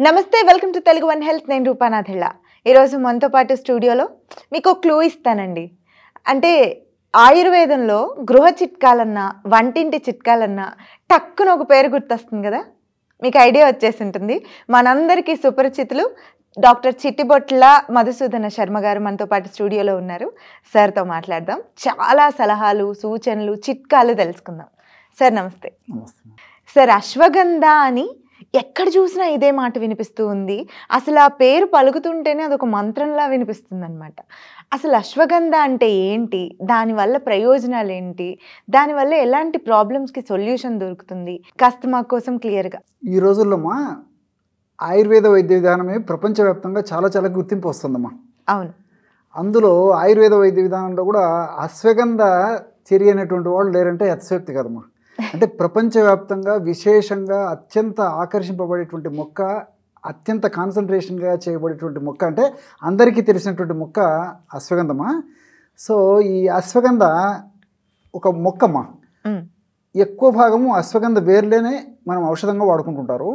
నమస్తే, welcome to Telugu one health. నేను రూపానాథిళ్ళ. ఈరోజు మనతో పాటు స్టూడియోలో మీకు ఒక క్లూ ఇస్తానండి. అంటే ఆయుర్వేదంలో గృహ చిట్కాలన్నా వంటింటి చిట్కాలన్నా టక్కున ఒక పేరు గుర్తొస్తుంది కదా, మీకు ఐడియా వచ్చేసి ఉంటుంది. మనందరికీ సుపరిచితులు డాక్టర్ చిట్టిబొట్ల మధుసూదన శర్మ గారు మనతో పాటు స్టూడియోలో ఉన్నారు. సార్తో మాట్లాడదాం, చాలా సలహాలు సూచనలు చిట్కాలు తెలుసుకుందాం. సార్ నమస్తే. సార్, అశ్వగంధ అని ఎక్కడ చూసినా ఇదే మాట వినిపిస్తూ ఉంది. అసలు ఆ పేరు పలుకుతుంటేనే అదొక మంత్రంలా వినిపిస్తుంది అనమాట. అసలు అశ్వగంధ అంటే ఏంటి, దానివల్ల ప్రయోజనాలు ఏంటి, దానివల్ల ఎలాంటి ప్రాబ్లమ్స్కి సొల్యూషన్ దొరుకుతుంది, కాస్త మా కోసం క్లియర్గా. ఈ రోజుల్లో మా ఆయుర్వేద వైద్య విధానమే ప్రపంచవ్యాప్తంగా చాలా చాలా గుర్తింపు వస్తుందమ్మా. అవును. అందులో ఆయుర్వేద వైద్య విధానంలో కూడా అశ్వగంధ తెలియనటువంటి వాళ్ళు లేరంటే అతిశయోక్తి కదమ్మా. అంటే ప్రపంచవ్యాప్తంగా విశేషంగా అత్యంత ఆకర్షింపబడేటువంటి మొక్క, అత్యంత కాన్సన్ట్రేషన్గా చేయబడేటువంటి మొక్క, అంటే అందరికీ తెలిసినటువంటి మొక్క అశ్వగంధమా. సో ఈ అశ్వగంధ ఒక మొక్కమ్మా. ఎక్కువ భాగము అశ్వగంధ వేర్లేనే మనం ఔషధంగా వాడుకుంటుంటారు.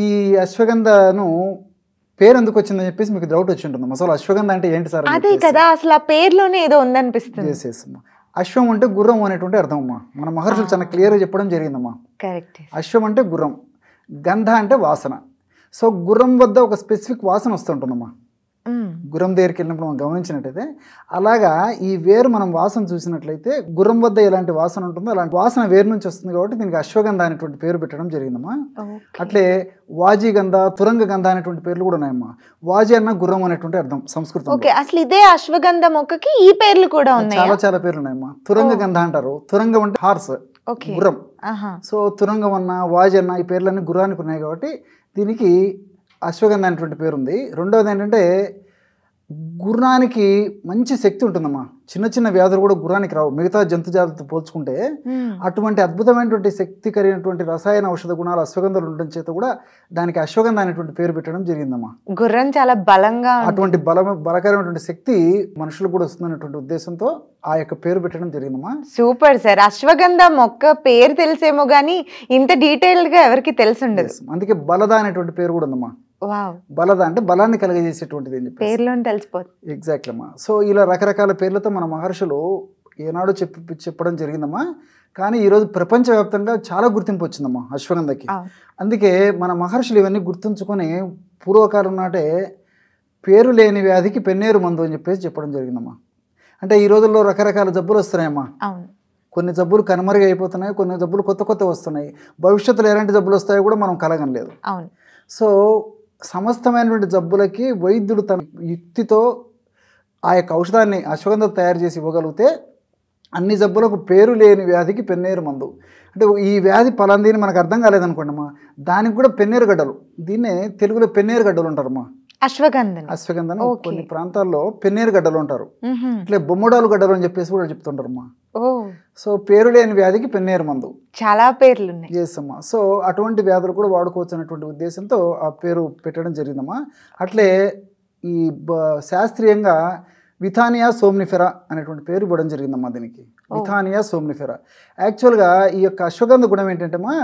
ఈ అశ్వగంధను పేరు ఎందుకు వచ్చిందని చెప్పేసి మీకు డౌట్ వచ్చి ఉంటుంది. అసలు అశ్వగంధ అంటే ఏంటి సార్? అదే కదా, అసలు ఆ పేరులోనే ఏదో ఉందనిపిస్తుంది. అశ్వం అంటే గుర్రం అనేటువంటి అర్థం అమ్మా. మన మహర్షులు చాలా క్లియర్గా చెప్పడం జరిగిందమ్మా. కరెక్ట్. అశ్వం అంటే గుర్రం, గంధ అంటే వాసన. సో గుర్రం వద్ద ఒక స్పెసిఫిక్ వాసన వస్తుంటుందమ్మా. గుర్రం దగ్గరికి వెళ్ళినప్పుడు మనం గమనించినట్టయితే అలాగా ఈ వేరు మనం వాసన చూసినట్లయితే గుర్రం వద్ద ఎలాంటి వాసన ఉంటుందో అలాంటి వాసన వేరు నుంచి వస్తుంది. కాబట్టి దీనికి అశ్వగంధ అనేటువంటి పేరు పెట్టడం జరిగిందమ్మా. అట్లే వాజీ గంధ, తురంగ గంధ అనేటువంటి పేర్లు కూడా ఉన్నాయమ్మా. వాజీ అన్న గుర్రం అనేటువంటి అర్థం సంస్కృతం. అసలు ఇదే అశ్వగంధ మొక్కకి ఈ పేర్లు కూడా ఉన్నాయి. చాలా చాలా పేర్లు ఉన్నాయమ్మా. తురంగ గంధ అంటారు. తురంగం అంటే హార్స్, గుర్రం. సో తురంగం అన్న, వాజీ అన్న ఈ పేర్లన్నీ గుర్రానికి ఉన్నాయి కాబట్టి దీనికి అశ్వగంధ అనేటువంటి పేరు ఉంది. రెండవది ఏంటంటే గుర్రానికి మంచి శక్తి ఉంటుందమ్మా. చిన్న చిన్న వ్యాధులు కూడా గుర్రానికి రావు మిగతా జంతు జాతులతో పోల్చుకుంటే. అటువంటి అద్భుతమైనటువంటి శక్తి కలిగినటువంటి రసాయన ఔషధ గుణాలు అశ్వగంధలు ఉండడం చేత కూడా దానికి అశ్వగంధ అనేటువంటి పేరు పెట్టడం జరిగిందమ్మా. గుర్రం చాలా బలంగా, అటువంటి బలకరమైనటువంటి శక్తి మనుషులకు కూడా వస్తుందనేటువంటి ఉద్దేశంతో ఆ యొక్క పేరు పెట్టడం జరిగిందమ్మా. Super sir. అశ్వగంధ మొక్క పేరు తెలిసేమో గానీ ఇంత డీటెయిల్డ్ గా ఎవరికి తెలిసి ఉండదు. అందుకే బలద అనేటువంటి పేరు కూడా ఉందమ్మా. బలద అంటే బలాన్ని కలగజేసేటువంటిది అని చెప్పి పేర్లోనే తెలిసిపోతుంది. ఎగ్జాక్ట్లీ అమ్మా. సో ఇలా రకరకాల పేర్లతో మన మహర్షులు ఏనాడు చెప్పడం జరిగిందమ్మా. కానీ ఈరోజు ప్రపంచవ్యాప్తంగా చాలా గుర్తింపు వచ్చిందమ్మా అశ్వగంధకి. అందుకే మన మహర్షులు ఇవన్నీ గుర్తుంచుకొని పూర్వకాలం నాటే పేరు లేని వ్యాధికి పెన్నేరు మందు అని చెప్పేసి చెప్పడం జరిగిందమ్మా. అంటే ఈ రోజుల్లో రకరకాల జబ్బులు వస్తున్నాయమ్మా. కొన్ని జబ్బులు కనుమరుగు అయిపోతున్నాయి, కొన్ని జబ్బులు కొత్త కొత్త వస్తున్నాయి. భవిష్యత్తులో ఎలాంటి జబ్బులు వస్తాయో కూడా మనం కలగనలేదు. సో సమస్తమైనటువంటి జబ్బులకి వైద్యుడు తన యుక్తితో ఆ యొక్క ఔషధాన్ని అశ్వగంధ తయారు చేసి ఇవ్వగలిగితే అన్ని జబ్బులకు పేరు లేని వ్యాధికి పెన్నేరు మందు. అంటే ఈ వ్యాధి పలాంది మనకు అర్థం కాలేదనుకోండి అమ్మా, దానికి కూడా పెన్నేరు గడ్డలు, దీన్నే తెలుగులో పెన్నేరు గడ్డలు అంటారమ్మా. అశ్వగంధను కొన్ని ప్రాంతాల్లో పెన్నేరు గడ్డలు ఉంటారు, ఇట్లా బొమ్మడాలు గడ్డలు అని చెప్పేసి కూడా చెప్తుంటారమ్మా. సో పేరు లేని వ్యాధికి పెన్నేరు మందు. చాలా పేర్లు ఉన్నాయి. ఎస్ అమ్మా. సో అటువంటి వ్యాధులు కూడా వాడుకోవచ్చు అనేటువంటి ఉద్దేశంతో ఆ పేరు పెట్టడం జరిగిందమ్మా. అట్లే ఈ శాస్త్రీయంగా విథానియా సోమ్నిఫెరా అనేటువంటి పేరు ఇవ్వడం జరిగిందమ్మా దీనికి. విథానియా సోమ్నిఫెరా. యాక్చువల్గా ఈ యొక్క అశ్వగంధ గుణం ఏంటంటేమ్మా,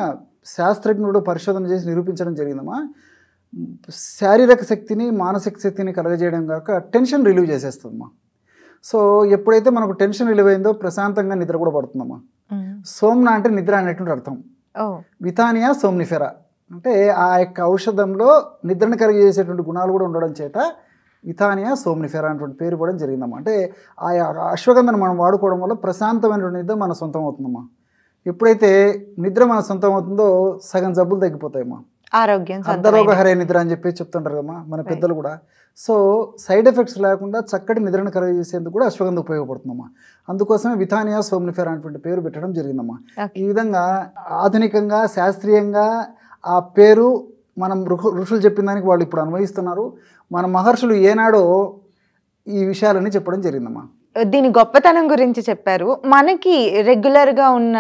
శాస్త్రజ్ఞుడు పరిశోధన చేసి నిరూపించడం జరిగిందమ్మా. శారీరక శక్తిని మానసిక శక్తిని కలగజేయడం కాక టెన్షన్ రిలీవ్ చేసేస్తుందమ్మా. సో ఎప్పుడైతే మనకు టెన్షన్ రిలీవ్ అయిందో ప్రశాంతంగా నిద్ర కూడా పడుతుందమ్మా. సోమ్న అంటే నిద్ర అనేటువంటి అర్థం. విథానియా సోమ్నిఫెరా అంటే ఆ యొక్క ఔషధంలో నిద్రను కలిగజేసేటువంటి గుణాలు కూడా ఉండడం చేత విథానియా సోమ్నిఫెరా అనేటువంటి పేరు కూడా జరిగిందమ్మా. అంటే ఆ అశ్వగంధను మనం వాడుకోవడం వల్ల ప్రశాంతమైనటువంటి నిద్ర మన సొంతం అవుతుందమ్మా. ఎప్పుడైతే నిద్ర మన సొంతం అవుతుందో సగం జబ్బులు తగ్గిపోతాయమ్మా. ఆరోగ్యం అర్ధరోగహరే నిద్ర అని చెప్పి చెప్తుంటారు కదమ్మా మన పెద్దలు కూడా. సో సైడ్ ఎఫెక్ట్స్ లేకుండా చక్కటి నిద్రను కలుగజేసేందుకు కూడా అశ్వగంధ ఉపయోగపడుతుందమ్మా. అందుకోసమే విథానియా సోమ్నిఫెరా అనేటువంటి పేరు పెట్టడం జరిగిందమ్మా. ఈ విధంగా ఆధునికంగా శాస్త్రీయంగా ఆ పేరు మనం ఋషులు చెప్పిన దానికి వాళ్ళు ఇప్పుడు అన్వయిస్తున్నారు. మన మహర్షులు ఏనాడో ఈ విషయాలన్నీ చెప్పడం జరిగిందమ్మా. దీని గొప్పతనం గురించి చెప్పారు. మనకి రెగ్యులర్గా ఉన్న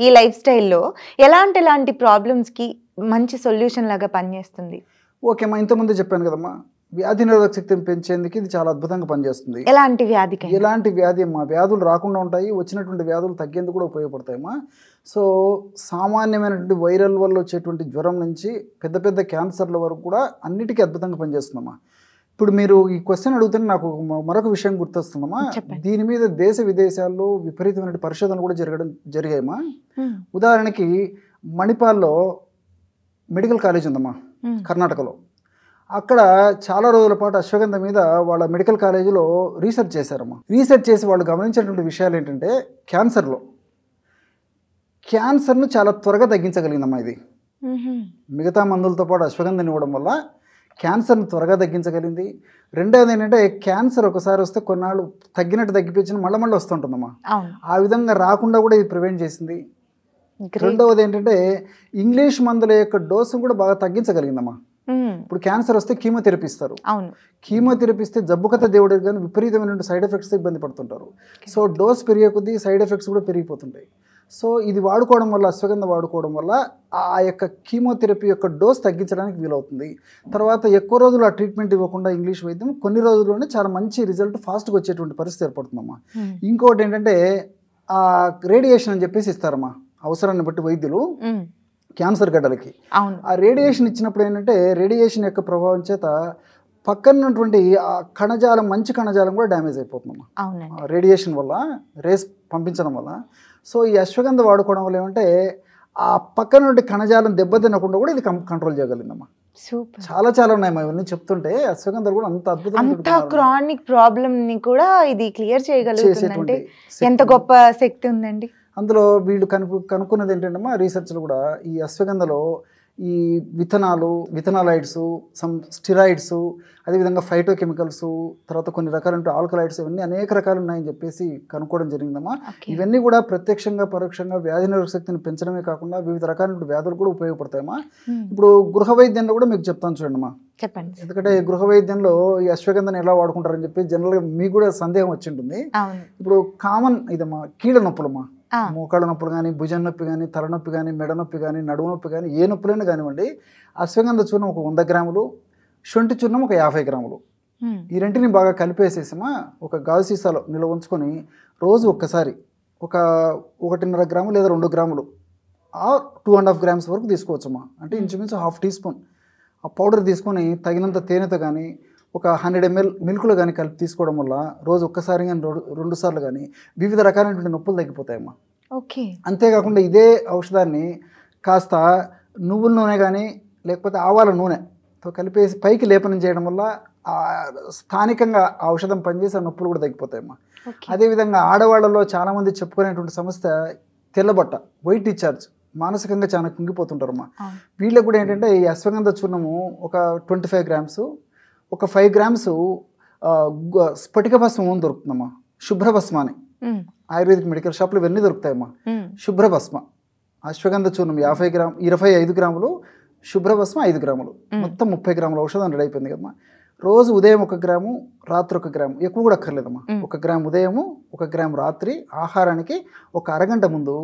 ఈ లైఫ్ స్టైల్లో ఎలాంటి ప్రాబ్లమ్స్కి మంచి సొల్యూషన్ లాగా పనిచేస్తుంది? ఓకే అమ్మా, ఇంతకుముందు చెప్పాను కదమ్మా, వ్యాధి నిరోధక శక్తిని పెంచేందుకు ఇది చాలా అద్భుతంగా పనిచేస్తుంది. ఎలాంటి వ్యాధికి? ఎలాంటి వ్యాధి అమ్మా, వ్యాధులు రాకుండా ఉంటాయి, వచ్చినటువంటి వ్యాధులు తగ్గేందుకు కూడా ఉపయోగపడతాయమ్మా. సో సామాన్యమైనటువంటి వైరల్ వల్ల వచ్చేటువంటి జ్వరం నుంచి పెద్ద పెద్ద క్యాన్సర్ల వరకు కూడా అన్నిటికీ అద్భుతంగా పనిచేస్తుందమ్మా. ఇప్పుడు మీరు ఈ క్వశ్చన్ అడుగుతుంటే నాకు మరొక విషయం గుర్తొస్తుందమ్మా. దీని మీద దేశ విదేశాల్లో విపరీతమైన పరిశోధనలు కూడా జరిగాయమ్మా. ఉదాహరణకి మణిపాల్లో మెడికల్ కాలేజ్ ఉందమ్మా కర్ణాటకలో. అక్కడ చాలా రోజుల పాటు అశ్వగంధ మీద వాళ్ళ మెడికల్ కాలేజీలో రీసెర్చ్ చేశారమ్మా. రీసెర్చ్ చేసి వాళ్ళు గమనించినటువంటి విషయాలు ఏంటంటే క్యాన్సర్ను చాలా త్వరగా తగ్గించగలిగిందమ్మా ఇది. మిగతా మందులతో పాటు అశ్వగంధని ఇవ్వడం వల్ల క్యాన్సర్ను త్వరగా తగ్గించగలిగింది. రెండవది ఏంటంటే క్యాన్సర్ ఒకసారి వస్తే కొన్నాళ్ళు తగ్గినట్టు తగ్గిపించిన మళ్ళీ వస్తుంటుందమ్మా. ఆ విధంగా రాకుండా కూడా ఇది ప్రివెంట్ చేసింది. రెండవది ఏంటంటే ఇంగ్లీష్ మందుల యొక్క డోసు కూడా బాగా తగ్గించగలిగిందమ్మా. ఇప్పుడు క్యాన్సర్ వస్తే కీమోథెరపీ ఇస్తారు. కీమోథెరపీ ఇస్తే జబ్బుకథ దేవుడు కానీ విపరీతమైన సైడ్ ఎఫెక్ట్స్తో ఇబ్బంది పడుతుంటారు. సో డోస్ పెరిగే కొద్దీ సైడ్ ఎఫెక్ట్స్ కూడా పెరిగిపోతుంటాయి. సో ఇది వాడుకోవడం వల్ల, అశ్వగంధ వాడుకోవడం వల్ల ఆ యొక్క కీమోథెరపీ యొక్క డోస్ తగ్గించడానికి వీలవుతుంది. తర్వాత ఎక్కువ రోజులు ఆ ట్రీట్మెంట్ ఇవ్వకుండా ఇంగ్లీష్ వైద్యం కొన్ని రోజుల్లోనే చాలా మంచి రిజల్ట్ ఫాస్ట్గా వచ్చేటువంటి పరిస్థితి ఏర్పడుతుందమ్మా. ఇంకోటి ఏంటంటే ఆ రేడియేషన్ అని చెప్పేసి ఇస్తారమ్మా అవసరాన్ని బట్టి వైద్యులు క్యాన్సర్ గడ్డలకి. ఆ రేడియేషన్ ఇచ్చినప్పుడు ఏంటంటే రేడియేషన్ యొక్క ప్రభావం చేత పక్కనటువంటి ఆ కణజాలం, మంచి కణజాలం కూడా డ్యామేజ్ అయిపోతుందమ్మా రేడియేషన్ వల్ల, రేస్ పంపించడం వల్ల. సో ఈ అశ్వగంధ వాడుకోవడం వల్ల ఏమంటే ఆ పక్కన నుండి కణజాలం దెబ్బతినకుండా కూడా ఇది కంట్రోల్ చేయగలిగిందమ్మా. చాలా చాలా ఉన్నాయి ఇవన్నీ చెప్తుంటే. అశ్వగంధ కూడా అంత అద్భుతంగా క్రానిక్ ప్రాబ్లమ్ ని కూడా ఇది క్లియర్ చేయగలుగుతుంది. ఎంత గొప్ప శక్తి ఉందండి అందులో. వీళ్ళు కనుక్కున్నది ఏంటంటే రీసెర్చ్లో కూడా ఈ అశ్వగంధలో ఈ విథనాలైడ్స్, సమ్ స్టిరాయిడ్స్, అదేవిధంగా ఫైటోకెమికల్స్, తర్వాత కొన్ని రకాల ఆల్కలాయిడ్స్, ఇవన్నీ అనేక రకాలు ఉన్నాయని చెప్పేసి కనుక్కోవడం జరిగిందమ్మా. ఇవన్నీ కూడా ప్రత్యక్షంగా పరోక్షంగా వ్యాధి నిరోధక శక్తిని పెంచడమే కాకుండా వివిధ రకాల వ్యాధులు కూడా ఉపయోగపడతాయమ్మా. ఇప్పుడు గృహ వైద్యంలో కూడా మీకు చెప్తాను చూడండిమ్మా. చెప్పండి. ఎందుకంటే గృహ వైద్యంలో ఈ అశ్వగంధను ఎలా వాడుకుంటారని చెప్పి జనరల్గా మీకు కూడా సందేహం వచ్చి ఉంటుంది. ఇప్పుడు కామన్ ఇదమ్మా కీళ్ళ నొప్పులమ్మా, మోకాళ్ళ నొప్పులు కానీ, భుజం నొప్పి కానీ, తలనొప్పి కానీ, మెడ నొప్పి కానీ, నడుము నొప్పి కానీ, ఏ నొప్పులైనా కానివ్వండి, అశ్వగంధ చూర్ణం ఒక 100 గ్రాములు, శొంఠి చూర్ణం ఒక 50 గ్రాములు, ఈ రెంటిని బాగా కలిపేసేసమ్మా ఒక గాజు సీసాలో నిల్వ ఉంచుకొని రోజు ఒక్కసారి ఒక 1.5 గ్రాములు లేదా 2 గ్రాములు 2.5 గ్రామ్స్ వరకు తీసుకోవచ్చమ్మా. అంటే ఇంచుమించు 1/2 టీ స్పూన్ ఆ పౌడర్ తీసుకొని తగినంత తేనెతో కానీ ఒక 100 ml మిల్క్లో కానీ కలిపి తీసుకోవడం వల్ల రోజు ఒక్కసారి కానీ 2 సార్లు కానీ వివిధ రకాలైనటువంటి నొప్పులు తగ్గిపోతాయమ్మా. అంతేకాకుండా ఇదే ఔషధాన్ని కాస్త నువ్వుల నూనె కానీ లేకపోతే ఆవాల నూనెతో కలిపేసి పైకి లేపనం చేయడం వల్ల స్థానికంగా ఆ ఔషధం పనిచేసి ఆ నొప్పులు కూడా తగ్గిపోతాయమ్మా. అదేవిధంగా ఆడవాళ్ళలో చాలామంది చెప్పుకునేటువంటి సమస్య తెల్లబట్ట, వైట్ డిశ్చార్జ్, మానసికంగా చాలా కుంగిపోతుంటారమ్మా. వీళ్ళకి కూడా ఏంటంటే ఈ అశ్వగంధ చూర్ణము ఒక 25 గ్రామ్స్, ఒక 5 గ్రామ్స్ స్ఫటిక భస్మం దొరుకుతుందమ్మా. శుభ్రభస్మ అని ఆయుర్వేదిక్ మెడికల్ షాప్లో ఇవన్నీ దొరుకుతాయమ్మా. శుభ్రభస్మ, అశ్వగంధ చూర్ణం 25 గ్రాములు, శుభ్రభస్మ 5 గ్రాములు, మొత్తం 30 గ్రాముల ఔషధం రెడీ అయిపోయింది కదమ్మా. రోజు ఉదయం 1 గ్రాము, రాత్రి 1 గ్రాము, ఎక్కువ కూడా అక్కర్లేదమ్మా. 1 గ్రాము ఉదయము, 1 గ్రాము రాత్రి, ఆహారానికి ఒక అరగంట ముందు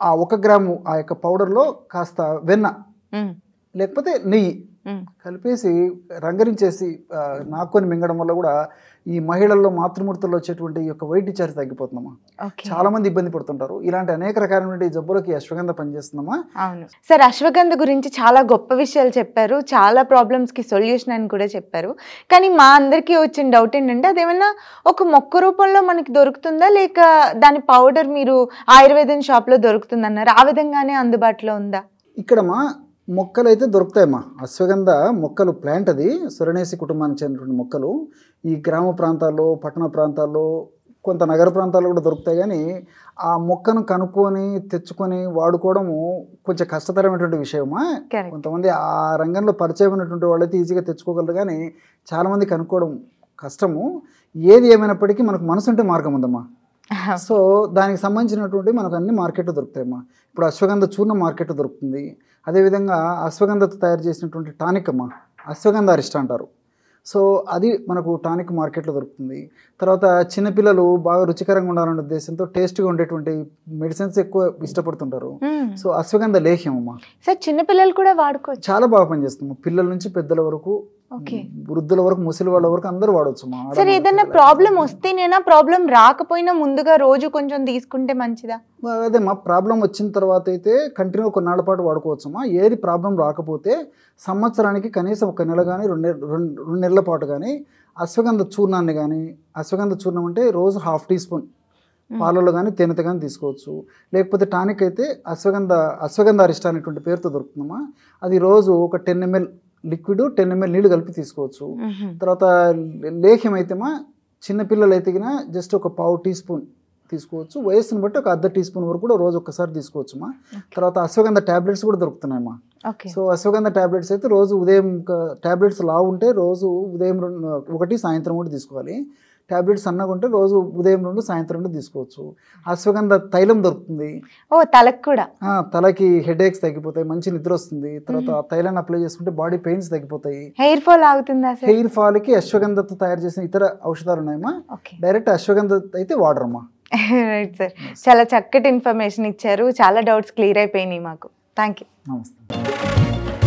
ఆ 1 గ్రాము ఆ యొక్క పౌడర్లో కాస్త వెన్న లేకపోతే నెయ్యి కలిపేసి రంగరించేసి నాకొని మింగడం వల్ల కూడా ఈ మహిళల్లో మాతృమూర్తుల్లో వచ్చేటువంటి ఈ యొక్క వైట్ డిశ్చార్జ్ తగ్గిపోతుందమ్మా. చాలా మంది ఇబ్బంది పడుతుంటారు. ఇలాంటి అనేక రకాలైన జబ్బులకి అశ్వగంధ పనిచేస్తుందమ్మా. అవును సార్, అశ్వగంధ గురించి చాలా గొప్ప విషయాలు చెప్పారు, చాలా ప్రాబ్లమ్స్కి సొల్యూషన్ అని కూడా చెప్పారు. కానీ మా అందరికీ వచ్చిన డౌట్ ఏంటంటే అదేమన్నా ఒక మొక్క రూపంలో మనకి దొరుకుతుందా, లేక దాని పౌడర్ మీరు ఆయుర్వేదం షాప్లో దొరుకుతుందన్నారు, ఆ విధంగానే అందుబాటులో ఉందా? ఇక్కడమ్మా మొక్కలు అయితే దొరుకుతాయమ్మా. అశ్వగంధ మొక్కలు ప్లాంట్, అది సొరనేసి కుటుంబానికి చెందినటువంటి మొక్కలు. ఈ గ్రామ ప్రాంతాల్లో, పట్టణ ప్రాంతాల్లో, కొంత నగర ప్రాంతాల్లో కూడా దొరుకుతాయి. కానీ ఆ మొక్కను కనుక్కొని తెచ్చుకొని వాడుకోవడము కొంచెం కష్టతరమైనటువంటి విషయమా. కొంతమంది ఆ రంగంలో పరిచయమైనటువంటి వాళ్ళైతే ఈజీగా తెచ్చుకోగలరు, కానీ చాలామంది కనుక్కోవడం కష్టము. ఏది ఏమైనప్పటికీ మనకు మనసు ఉంటే మార్గం ఉందమ్మా. సో దానికి సంబంధించినటువంటి మనకు అన్ని మార్కెట్లో దొరుకుతాయమ్మా. ఇప్పుడు అశ్వగంధ చూర్ణం మార్కెట్లో దొరుకుతుంది. అదేవిధంగా అశ్వగంధతో తయారు చేసినటువంటి టానిక్ అమ్మా, అశ్వగంధ అరిష్ట అంటారు. సో అది మనకు టానిక్ మార్కెట్లో దొరుకుతుంది. తర్వాత చిన్నపిల్లలు బాగా రుచికరంగా ఉండాలనే ఉద్దేశంతో టేస్ట్గా ఉండేటువంటి మెడిసిన్స్ ఎక్కువ ఇష్టపడుతుంటారు. సో అశ్వగంధ లేహ్యం అమ్మా. సార్ చిన్నపిల్లలు కూడా వాడుకోవచ్చు, చాలా బాగా పనిచేస్తుంది. పిల్లల నుంచి పెద్దల వరకు ఓకే. వృద్ధుల వరకు ముసలి వాళ్ళ వరకు అందరూ వాడవచ్చు మా. సరే ఏదన్నా ప్రాబ్లం వస్తేనేనా, ప్రాబ్లం రాకపోయినా ముందుగా రోజు కొంచెం తీసుకుంటే మంచిదా? అదే మా ప్రాబ్లం వచ్చిన తర్వాత అయితే కంటిన్యూ కొన్నాళ్ళ పాటు వాడుకోవచ్చమ్మా. ఏది ప్రాబ్లం రాకపోతే సంవత్సరానికి కనీసం 1 నెల కానీ 2 నెలల పాటు కానీ అశ్వగంధ చూర్ణాన్ని కానీ, అశ్వగంధ చూర్ణం అంటే రోజు 1/2 టీ స్పూన్ పాలలో కానీ తేనెతో కానీ తీసుకోవచ్చు. లేకపోతే టానిక్ అయితే అశ్వగంధ అరిష్ట అనేటువంటి పేరుతో దొరుకుతుందమ్మా. అది రోజు ఒక 10 ml లిక్విడ్ 10 ml నీళ్ళు కలిపి తీసుకోవచ్చు. తర్వాత లేహ్యం అయితేమా చిన్నపిల్లలు అయితే జస్ట్ ఒక 1/2 టీ స్పూన్ తీసుకోవచ్చు. వయస్సును బట్టి ఒక 1/2 టీ స్పూన్ వరకు కూడా రోజు ఒక్కసారి తీసుకోవచ్చుమా. తర్వాత అశ్వగంధ ట్యాబ్లెట్స్ కూడా దొరుకుతున్నాయమ్మా. సో అశ్వగంధ ట్యాబ్లెట్స్ అయితే రోజు ఉదయం ట్యాబ్లెట్స్ లా ఉంటే రోజు ఉదయం 1 సాయంత్రం 1 తీసుకోవాలి. ట్యాబ్లెట్స్ సన్నగా ఉంటే రోజు ఉదయం 2 సాయంత్రం 2 తీసుకోవచ్చు. అశ్వగంధ తైలం దొరుకుతుంది. ఓ తలకు కూడా? తలకి హెడేక్స్ తగ్గిపోతాయి, మంచి నిద్ర వస్తుంది. తర్వాత ఆ తైలాన్ని అప్లై చేసుకుంటే బాడీ పెయిన్స్ తగ్గిపోతాయి. హెయిర్ ఫాల్ ఆగుతుందా? హెయిర్ ఫాల్ కి అశ్వగంధతో తయారు చేసిన ఇతర ఔషధాలు ఉన్నాయమ్మా. డైరెక్ట్ అశ్వగంధ అయితే వాడరమ్మా. రైట్ సార్, చాలా చక్కటి ఇన్ఫర్మేషన్ ఇచ్చారు. చాలా డౌట్స్ క్లియర్ అయిపోయినాయి మాకు. Thank you. నమస్తే.